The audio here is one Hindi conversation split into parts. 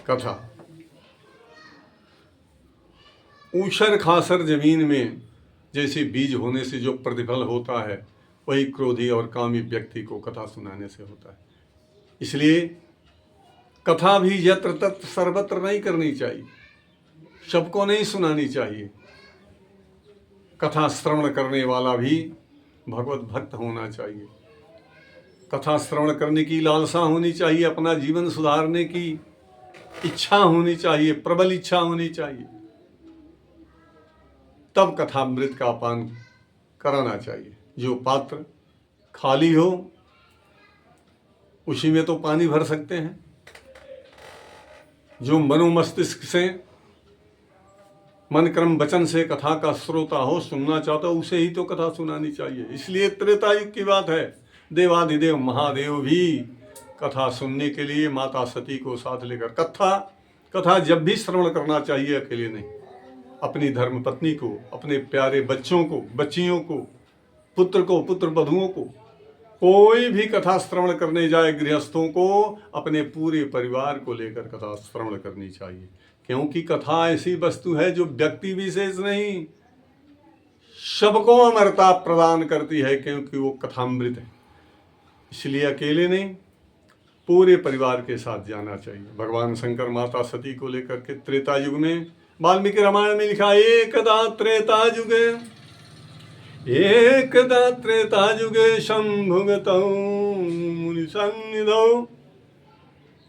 कथा। ऊसर खासर जमीन में जैसे बीज होने से जो प्रतिफल होता है, वही क्रोधी और कामी व्यक्ति को कथा सुनाने से होता है। इसलिए कथा भी यत्र तत्र सर्वत्र नहीं करनी चाहिए, सबको नहीं सुनानी चाहिए। कथा श्रवण करने वाला भी भगवत भक्त होना चाहिए। कथा श्रवण करने की लालसा होनी चाहिए, अपना जीवन सुधारने की इच्छा होनी चाहिए, प्रबल इच्छा होनी चाहिए। तब कथामृत का पान कराना चाहिए। जो पात्र खाली हो उसी में तो पानी भर सकते हैं। जो मनोमस्तिष्क से, मन क्रम वचन से कथा का श्रोता हो, सुनना चाहता हो, उसे ही तो कथा सुनानी चाहिए। इसलिए त्रेता युग की बात है, देवाधिदेव महादेव भी कथा सुनने के लिए माता सती को साथ लेकर, कथा जब भी श्रवण करना चाहिए, अकेले नहीं, अपनी धर्म पत्नी को, अपने प्यारे बच्चों को, बच्चियों को, पुत्र को, पुत्र वधुओं को, कोई भी कथा श्रवण करने जाए गृहस्थों को अपने पूरे परिवार को लेकर कथा श्रवण करनी चाहिए। क्योंकि कथा ऐसी वस्तु है जो व्यक्ति विशेष नहीं, सबको अमरता प्रदान करती है, क्योंकि वो कथामृत है। इसलिए अकेले नहीं, पूरे परिवार के साथ जाना चाहिए। भगवान शंकर माता सती को लेकर के त्रेता युग में, वाल्मीकि रामायण में लिखा, एकदा त्रेता युगे शंभुगतौ मुनि सन्निधौ।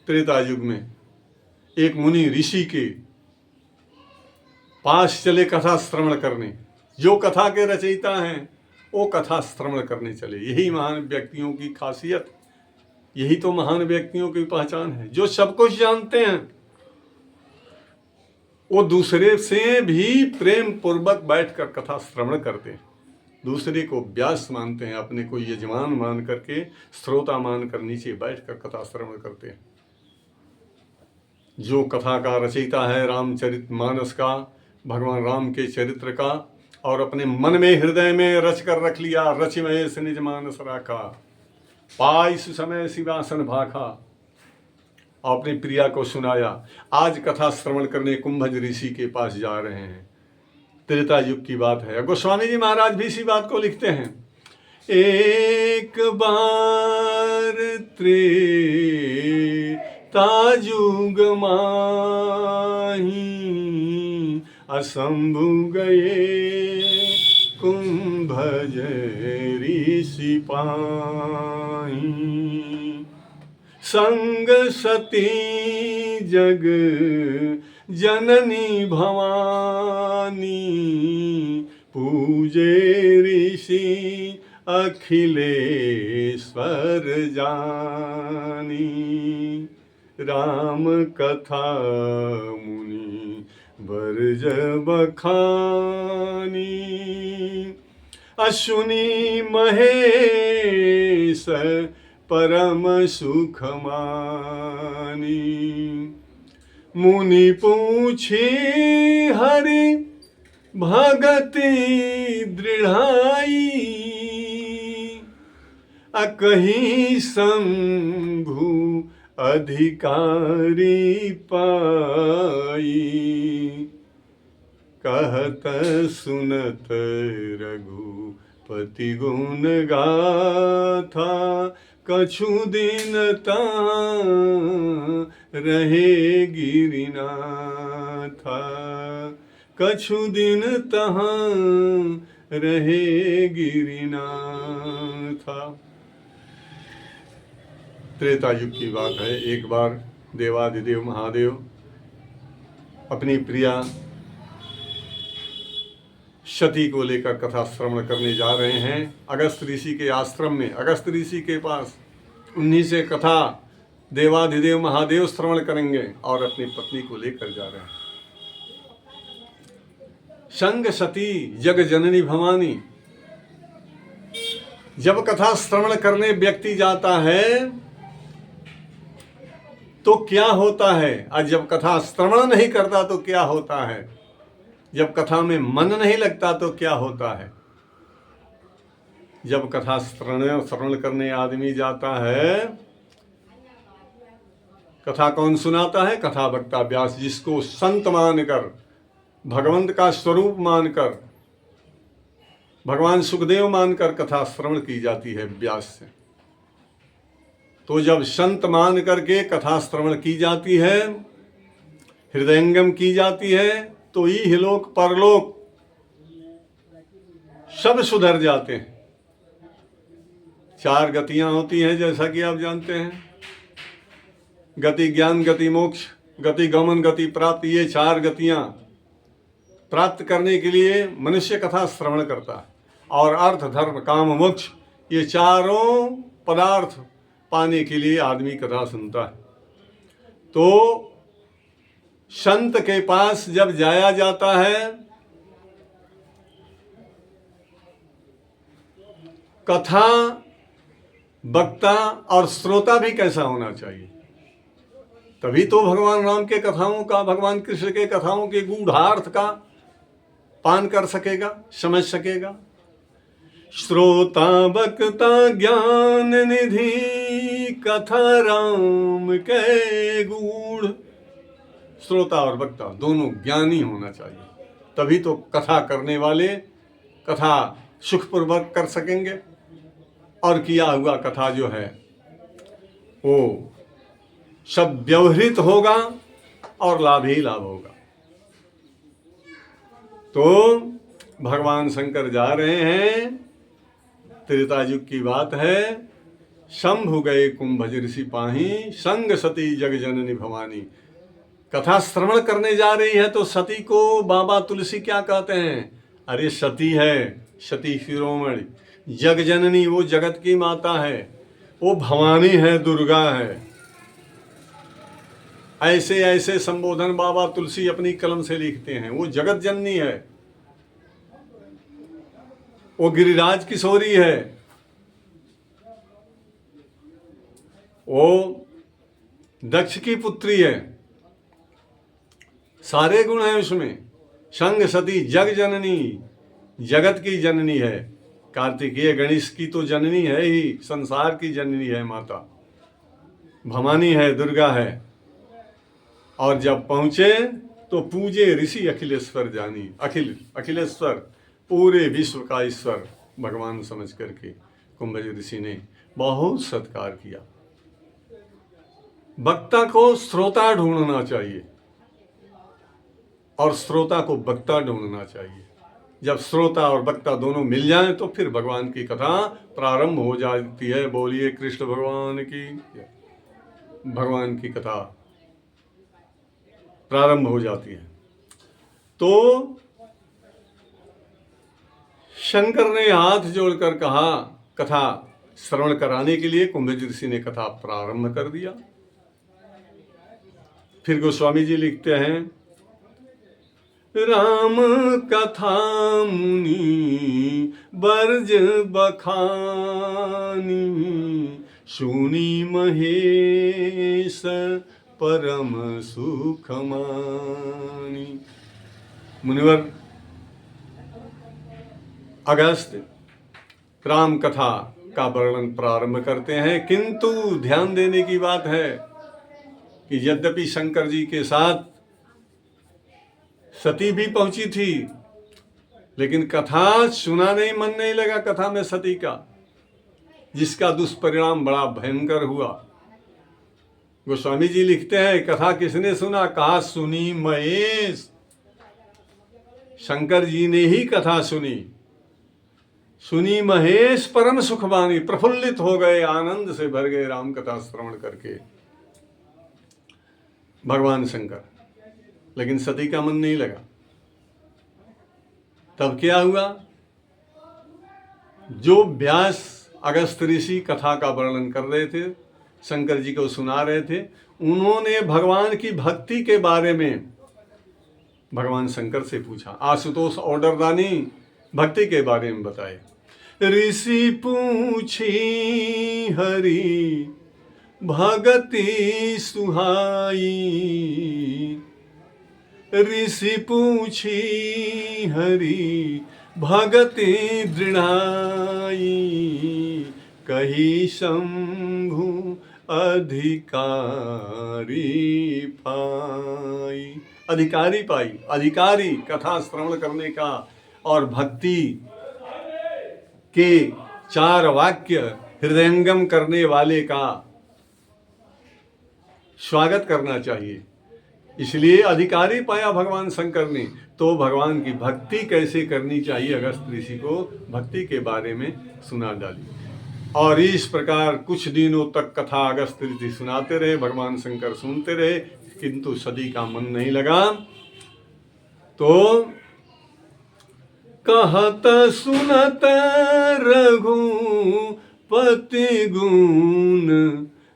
त्रेता युग में एक मुनि ऋषि के पास चले कथा श्रवण करने। जो कथा के रचयिता हैं वो कथा श्रवण करने चले। यही महान व्यक्तियों की खासियत, यही तो महान व्यक्तियों की पहचान है। जो सब कुछ जानते हैं वो दूसरे से भी प्रेम पूर्वक बैठकर कथा श्रवण करते हैं, दूसरे को व्यास मानते हैं, अपने को यजमान मान करके, श्रोता मान कर नीचे बैठकर कथा श्रवण करते हैं। जो कथा का रचयिता है रामचरितमानस का, भगवान राम के चरित्र का, और अपने मन में हृदय में रच कर रख लिया, रचिमय से निज मानस राखा, पाइस समय शिवासन भाखा, अपनी प्रिया को सुनाया। आज कथा श्रवण करने कुंभज ऋषि के पास जा रहे हैं। त्रेता युग की बात है। गोस्वामी जी महाराज भी इसी बात को लिखते हैं, एक बार त्रेता युग माही, असंभु गए कुंभज ऋषि पाई, संग सती जग जननी भवानी, पूजे ऋषि अखिलेश्वर जानी, राम कथा मुनि बरज बखानी, अश्विनी महेश परम सुख मानी, मुनि पूछी हरि भगति दृढ़ाई, अकही शंभु अधिकारी पाई, कहत सुनत रघुपति गुण गाथा, कछु दिन तहाँ रहे गिरिनाथा, कछु दिन तहाँ रहे गिरिनाथा। त्रेता युग की बात है। एक बार देवाधिदेव महादेव अपनी प्रिया सती को लेकर कथा श्रवण करने जा रहे हैं अगस्त ऋषि के आश्रम में, अगस्त ऋषि के पास। उन्हीं से कथा देवाधिदेव महादेव श्रवण करेंगे और अपनी पत्नी को लेकर जा रहे हैं। संग सती जग जननी भवानी। जब कथा श्रवण करने व्यक्ति जाता है तो क्या होता है, और जब कथा श्रवण नहीं करता तो क्या होता है, जब कथा में मन नहीं लगता तो क्या होता है। जब कथा श्रवण करने आदमी जाता है, कथा कौन सुनाता है? कथा वक्ता व्यास, जिसको संत मानकर, भगवंत का स्वरूप मानकर, भगवान सुखदेव मानकर कथा श्रवण की जाती है व्यास से। तो जब संत मान करके कथा श्रवण की जाती है, हृदयंगम की जाती है, तो इहलोक परलोक सब सुधर जाते हैं। 4 गतियां होती हैं जैसा कि आप जानते हैं, गति ज्ञान, गति मोक्ष, गति गमन, गति प्राप्त। ये 4 गतियां प्राप्त करने के लिए मनुष्य कथा श्रवण करता है। और अर्थ, धर्म, काम, मोक्ष, ये चारों पदार्थ पाने के लिए आदमी कथा सुनता है। तो संत के पास जब जाया जाता है, कथा वक्ता और श्रोता भी कैसा होना चाहिए? तभी तो भगवान राम के कथाओं का, भगवान कृष्ण के कथाओं के गूढ़ार्थ का पान कर सकेगा, समझ सकेगा। श्रोता वक्ता ज्ञान निधि, कथा राम के गूढ़। श्रोता और वक्ता दोनों ज्ञानी होना चाहिए, तभी तो कथा करने वाले कथा सुखपूर्वक कर सकेंगे। और किया हुआ कथा जो है वो सब व्यवहृत होगा और लाभ ही लाभ होगा। तो भगवान शंकर जा रहे हैं, त्रेता युग की बात है। शंभु गए कुंभज ऋषि पाही, संग सती जग जननी भवानी। कथा श्रवण करने जा रही है तो सती को बाबा तुलसी क्या कहते हैं? अरे सती है, सती शिरोमणि, जग जननी, वो जगत की माता है, वो भवानी है, दुर्गा है। ऐसे ऐसे संबोधन बाबा तुलसी अपनी कलम से लिखते हैं। वो जगत जननी है, वो गिरिराज किशोरी है, वो दक्ष की पुत्री है, सारे गुण हैं उसमें। संग सती जग जननी, जगत की जननी है। कार्तिकेय गणेश की तो जननी है ही, संसार की जननी है माता, भवानी है, दुर्गा है। और जब पहुंचे तो पूजे ऋषि अखिलेश्वर जानी। अखिलेश्वर, पूरे विश्व का ईश्वर भगवान समझ करके कुंभज ऋषि ने बहुत सत्कार किया। वक्ता को श्रोता ढूंढना चाहिए और श्रोता को वक्ता ढूंढना चाहिए। जब श्रोता और वक्ता दोनों मिल जाएं तो फिर भगवान की कथा प्रारंभ हो जाती है। बोलिए कृष्ण भगवान की। भगवान की कथा प्रारंभ हो जाती है। तो शंकर ने हाथ जोड़कर कहा, कथा श्रवण कराने के लिए कुंभज ऋषि ने कथा प्रारंभ कर दिया। फिर गोस्वामी जी लिखते हैं, राम कथा मुनि बरज बखानी, सुनी महेश परम सुख मानी। मुनिवर अगस्त राम कथा का वर्णन प्रारंभ करते हैं, किंतु ध्यान देने की बात है कि यद्यपि शंकर जी के साथ सती भी पहुंची थी, लेकिन कथा सुनाने मन नहीं लगा कथा में सती का, जिसका दुष्परिणाम बड़ा भयंकर हुआ। गोस्वामी जी लिखते हैं, कथा किसने सुना? कहा सुनी महेश। शंकर जी ने ही कथा सुनी। सुनी महेश परम सुखवानी, प्रफुल्लित हो गए, आनंद से भर गए राम कथा श्रवण करके भगवान शंकर। लेकिन सती का मन नहीं लगा। तब क्या हुआ? जो व्यास अगस्त ऋषि कथा का वर्णन कर रहे थे, शंकर जी को सुना रहे थे, उन्होंने भगवान की भक्ति के बारे में भगवान शंकर से पूछा। आशुतोष ऑर्डर दानी भक्ति के बारे में बताए। ऋषि पूछी हरि भगति सुहाई, ऋषि पूछी हरि भगति दृढ़ाई, कही शंभु अधिकारी पाई। अधिकारी पाई, अधिकारी कथा श्रवण करने का और भक्ति के 4 वाक्य हृदयंगम करने वाले का स्वागत करना चाहिए। इसलिए अधिकारी पाया भगवान शंकर ने। तो भगवान की भक्ति कैसे करनी चाहिए, अगस्त ऋषि को भक्ति के बारे में सुना डाली। और इस प्रकार कुछ दिनों तक कथा अगस्त ऋषि सुनाते रहे, भगवान शंकर सुनते रहे, किंतु सती का मन नहीं लगा। तो कहत सुनत रघुपति गुण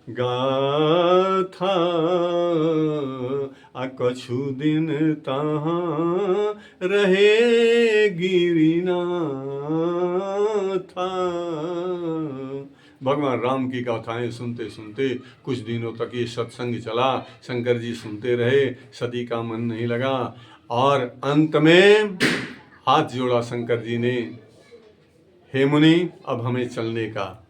गाथा, कछु दिन तहाँ रहे गिरिनाथा। भगवान राम की गाथाएं सुनते सुनते कुछ दिनों तक ये सत्संग चला। शंकर जी सुनते रहे, सती का मन नहीं लगा और अंत में हाथ जोड़ा शंकर जी ने, हे मुनि अब हमें चलने का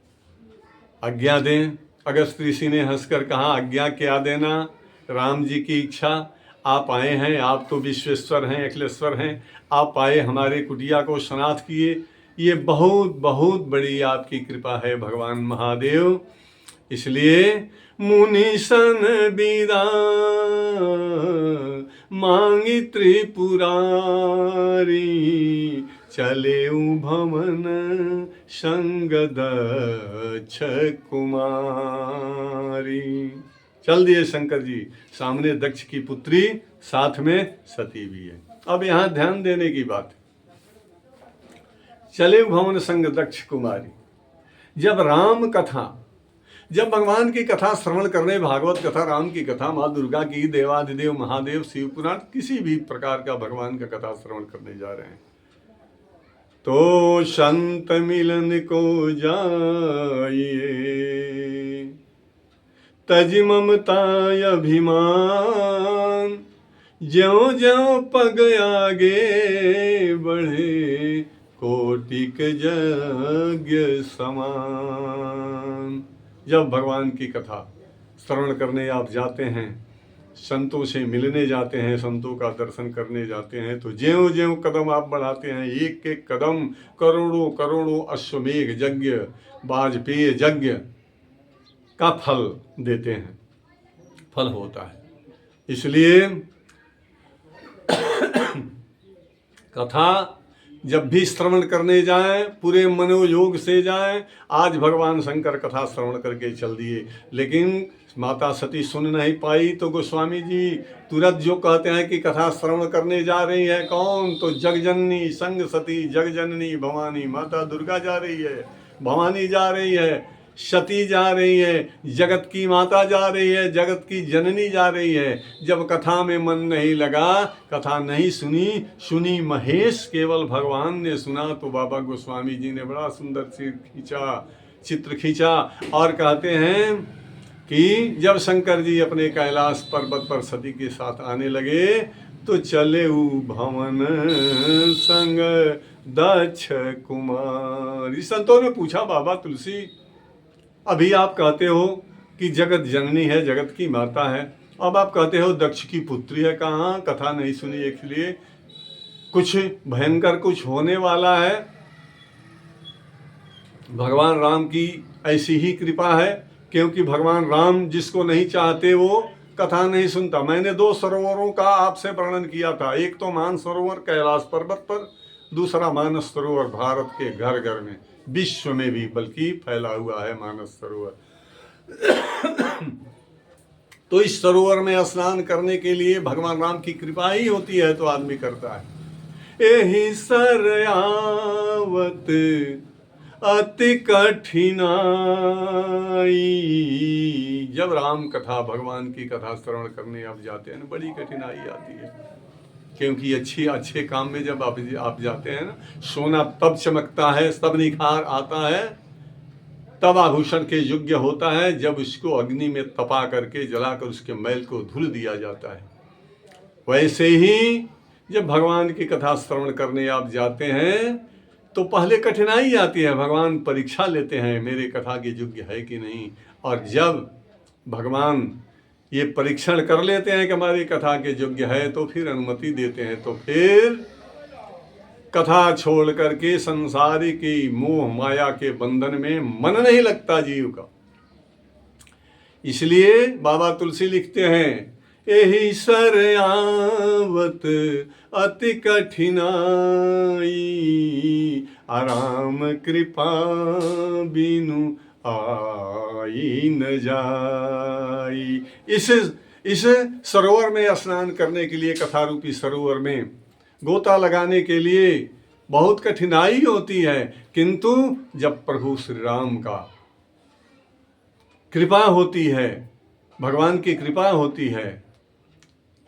आज्ञा दें। अगस्त ऋषि ने हंसकर कहा, आज्ञा क्या देना, राम जी की इच्छा। आप आए हैं, आप तो विश्वेश्वर हैं, अखिलेश्वर हैं, आप आए हमारे कुटिया को सनाथ किए, ये बहुत बहुत बड़ी आपकी कृपा है भगवान महादेव। इसलिए मुनि सन बीरा मांगी त्रिपुरारी, चले भवन संग दक्ष कुमारी। चल दिए शंकर जी, सामने दक्ष की पुत्री, साथ में सती भी है। अब यहाँ ध्यान देने की बात है। चले भवन संग दक्ष कुमारी। जब भगवान की कथा श्रवण करने, भागवत कथा, राम की कथा, माँ दुर्गा की, देवाधिदेव महादेव, शिव पुराण, किसी भी प्रकार का भगवान का कथा श्रवण करने जा रहे हैं, तो संत मिलन को जाइए, तज ममता अभिमान, ज्यों ज्यों पग आगे बढ़े, कोटिक यज्ञ समान। जब भगवान की कथा श्रवण करने आप जाते हैं, संतों से मिलने जाते हैं, संतों का दर्शन करने जाते हैं, तो ज्यों ज्यों कदम आप बढ़ाते हैं, एक एक कदम करोड़ों करोड़ों अश्वमेघ यज्ञ, वाजपेय यज्ञ का फल देते हैं, फल होता है। इसलिए कथा जब भी श्रवण करने जाएं, पूरे मनोयोग से जाएं। आज भगवान शंकर कथा श्रवण करके चल दिए, लेकिन माता सती सुन नहीं पाई, तो गोस्वामी जी तुरंत जो कहते हैं कि कथा श्रवण करने जा रही है कौन, तो जगजननी संग सती, जगजननी भवानी, माता दुर्गा जा रही है, भवानी जा रही है, सती जा रही है, जगत की माता जा रही है, जगत की जननी जा रही है। जब कथा में मन नहीं लगा, कथा नहीं सुनी महेश, केवल भगवान ने सुना, तो बाबा गोस्वामी जी ने बड़ा सुंदर चित्र खींचा और कहते हैं कि जब शंकर जी अपने कैलाश पर्वत पर सती के साथ आने लगे, तो चले भवन संग दक्ष कुमार। संतों ने पूछा, बाबा तुलसी, अभी आप कहते हो कि जगत जननी है, जगत की माता है, अब आप कहते हो दक्ष की पुत्री है, कहाँ कथा नहीं सुनी, इसलिए कुछ भयंकर कुछ होने वाला है। भगवान राम की ऐसी ही कृपा है, क्योंकि भगवान राम जिसको नहीं चाहते वो कथा नहीं सुनता। मैंने 2 सरोवरों का आपसे वर्णन किया था, एक तो मान सरोवर कैलाश पर्वत पर, दूसरा मानस सरोवर भारत के घर घर में, विश्व में भी बल्कि फैला हुआ है मानस सरोवर। तो इस सरोवर में स्नान करने के लिए भगवान राम की कृपा ही होती है, तो आदमी करता है। एहि सरयावत अति कठिनाई। जब राम कथा, भगवान की कथा श्रवण करने आप जाते हैं, बड़ी कठिनाई आती है, क्योंकि अच्छे काम में जब आप जाते हैं ना, सोना तब चमकता है, तब निखार आता है, तब आभूषण के योग्य होता है, जब उसको अग्नि में तपा करके जलाकर उसके मैल को धुल दिया जाता है। वैसे ही जब भगवान की कथा श्रवण करने आप जाते हैं, तो पहले कठिनाई आती है, भगवान परीक्षा लेते हैं मेरे कथा के योग्य है कि नहीं। और जब भगवान ये परीक्षण कर लेते हैं कि हमारी कथा के योग्य है, तो फिर अनुमति देते हैं। तो फिर कथा छोड़ करके संसारी की मोह माया के बंधन में मन नहीं लगता जीव का। इसलिए बाबा तुलसी लिखते हैं, एहि सर आवत अति कठिनाई, आराम कृपा बिनु आई न जाई। इस सरोवर में स्नान करने के लिए, कथा रूपी सरोवर में गोता लगाने के लिए बहुत कठिनाई होती है, किंतु जब प्रभु श्री राम का कृपा होती है, भगवान की कृपा होती है,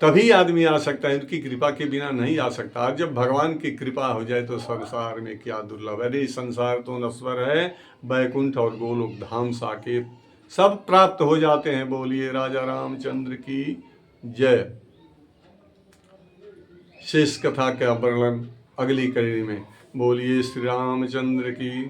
तभी आदमी आ सकता है। उनकी कृपा के बिना नहीं आ सकता। और जब भगवान की कृपा हो जाए तो संसार में क्या दुर्लभ है। अरे संसार तो नश्वर है, बैकुंठ और गोलोक धाम साकेत सब प्राप्त हो जाते हैं। बोलिए राजा रामचंद्र की जय। शेष कथा का वर्णन अगली कड़ी में। बोलिए श्री रामचंद्र की